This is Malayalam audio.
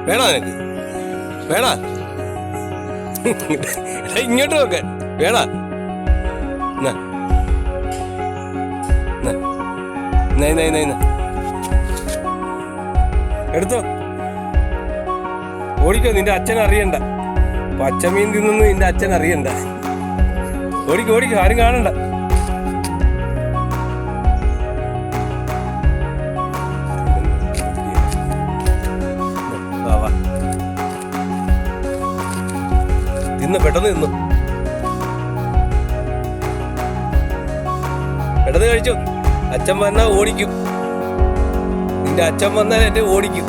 വേണോ നിനക്ക്? വേണ ഇങ്ങോട്ട് നോക്കാൻ വേണ എടുത്തോ. ഓടിക്കോ, നിന്റെ അച്ഛൻ അറിയണ്ട. പച്ചമീൻ തിന്നു നിന്റെ അച്ഛൻ അറിയണ്ട. ഓടിക്കോ ഓടിക്കോ, ആരും കാണണ്ട. തിന്ന്, പെട്ടെന്ന് തിന്നു. പെട്ടെന്ന് കഴിച്ചു. അച്ഛൻ വന്നാൽ ഓടിക്കും. നിന്റെ അച്ഛൻ വന്നാൽ എന്നെ ഓടിക്കും.